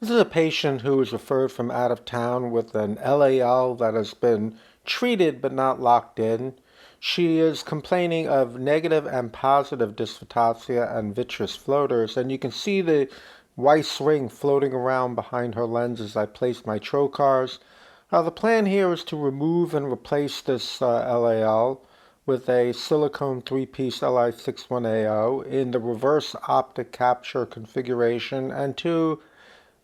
This is a patient who was referred from out of town with an LAL that has been treated but not locked in. She is complaining of negative and positive dysphotopsia and vitreous floaters, and you can see the white ring floating around behind her lens as I place my trocars. The plan here is to remove and replace this LAL with a silicone 3-piece Li61A0 in the reverse optic capture configuration, and to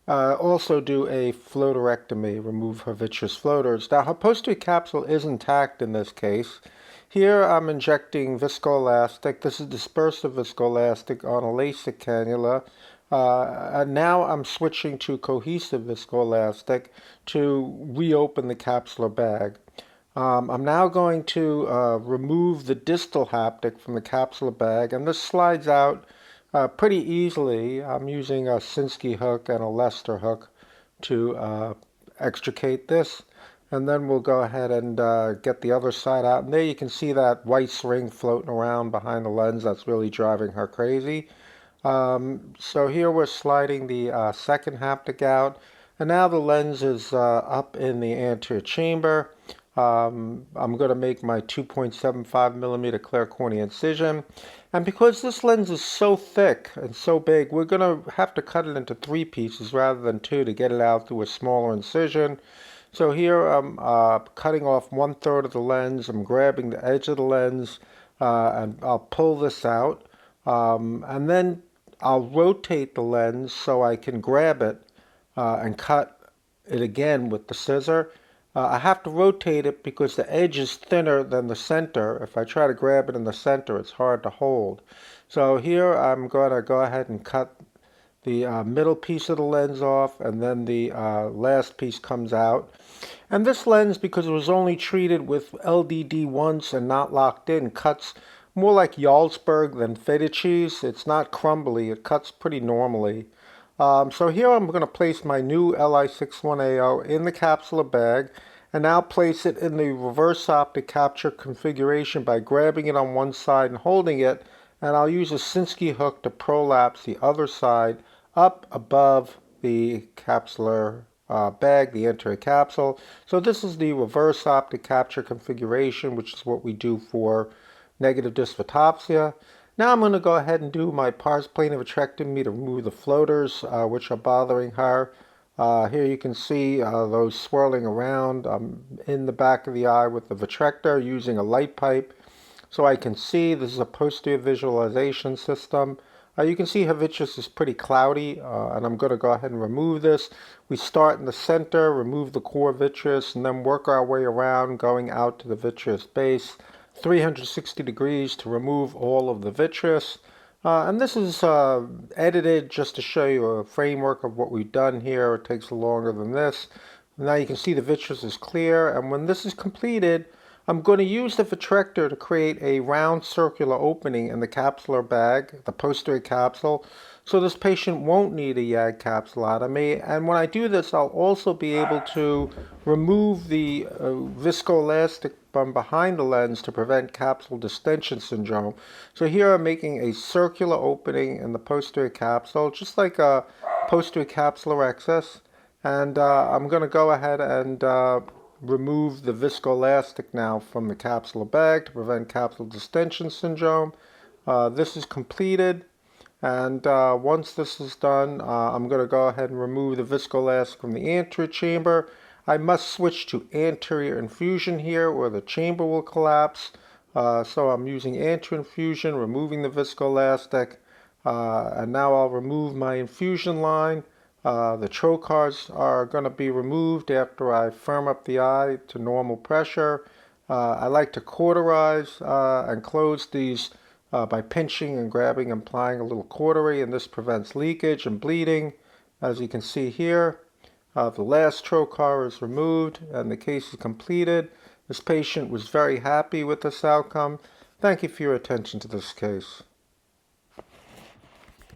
also do a floaterectomy, remove her vitreous floaters. Now, her posterior capsule is intact in this case. Here I'm injecting viscoelastic. This is dispersive viscoelastic on a LASIK cannula. And now I'm switching to cohesive viscoelastic to reopen the capsular bag. I'm now going to remove the distal haptic from the capsular bag, and this slides out pretty easily. I'm using a Sinskey hook and a Lester hook to extricate this, and then we'll go ahead and get the other side out. And there you can see that white ring floating around behind the lens. That's really driving her crazy. So here we're sliding the second haptic out, and now the lens is up in the anterior chamber. I'm going to make my 2.75 millimeter clear cornea incision, and because this lens is so thick and so big, we're going to have to cut it into 3 pieces rather than 2 to get it out through a smaller incision. So here I'm cutting off 1/3 of the lens. I'm grabbing the edge of the lens, and I'll pull this out, and then I'll rotate the lens so I can grab it and cut it again with the scissor. I have to rotate it because the edge is thinner than the center. If I try to grab it in the center, it's hard to hold. So here I'm going to go ahead and cut the middle piece of the lens off, and then the last piece comes out. And this lens, because it was only treated with LDD once and not locked in, cuts more like Jarlsberg than feta cheese. It's not crumbly. It cuts pretty normally. So here I'm going to place my new Li61A0 in the capsular bag, and now place it in the reverse optic capture configuration by grabbing it on one side and holding it, and I'll use a Sinskey hook to prolapse the other side up above the capsular bag, the anterior capsule. So this is the reverse optic capture configuration, which is what we do for negative dysphotopsia. Now I'm going to go ahead and do my pars plana vitrectomy to remove the floaters which are bothering her. Here you can see those swirling around. I'm in the back of the eye with the vitrector using a light pipe so I can see. This is a posterior visualization system. You can see her vitreous is pretty cloudy, and I'm going to go ahead and remove this. We start in the center, remove the core vitreous, and then work our way around, going out to the vitreous base, 360 degrees to remove all of the vitreous. And this is edited just to show you a framework of what we've done here. It takes longer than this. Now you can see the vitreous is clear, and when this is completed, I'm going to use the vitrector to create a round circular opening in the capsular bag, the posterior capsule, so this patient won't need a YAG capsulotomy. And when I do this, I'll also be able to remove the viscoelastic from behind the lens to prevent capsule distension syndrome. So here I'm making a circular opening in the posterior capsule, just like a posterior capsular excess. And I'm going to go ahead and remove the viscoelastic now from the capsular bag to prevent capsule distension syndrome. This is completed, and once this is done, I'm going to go ahead and remove the viscoelastic from the anterior chamber. I must switch to anterior infusion here or the chamber will collapse. So I'm using anterior infusion, removing the viscoelastic, and now I'll remove my infusion line. The trocars are going to be removed after I firm up the eye to normal pressure. I like to cauterize and close these by pinching and grabbing and applying a little cautery, and this prevents leakage and bleeding. As you can see here, the last trocar is removed and the case is completed. This patient was very happy with this outcome. Thank you for your attention to this case.